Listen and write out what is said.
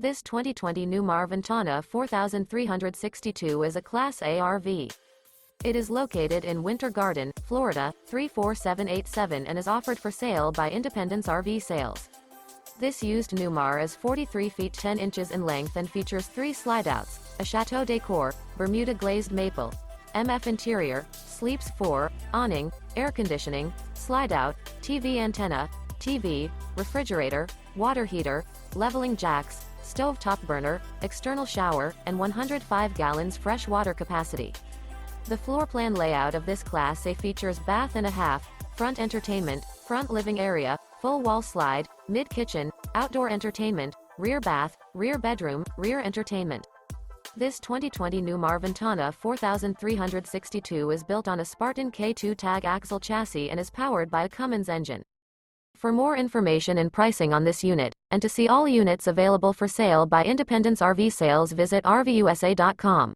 This 2020 Newmar Ventana 4362 is a Class A RV. It is located in Winter Garden, Florida, 34787 and is offered for sale by Independence RV Sales. This used Newmar is 43 feet 10 inches in length and features 3 slideouts, a Chateau Decor, Bermuda Glazed Maple, MF interior, sleeps 4, awning, air conditioning, slideout, TV antenna, TV, refrigerator, water heater, leveling jacks, stovetop burner, external shower, and 105 gallons fresh water capacity. The floor plan layout of this Class A features bath and a half, front entertainment, front living area, full wall slide, mid-kitchen, outdoor entertainment, rear bath, rear bedroom, rear entertainment. This 2020 Newmar Ventana 4362 is built on a Spartan K2 Tag Axle chassis and is powered by a Cummins engine. For more information and pricing on this unit, and to see all units available for sale by Independence RV Sales, visit RVUSA.com.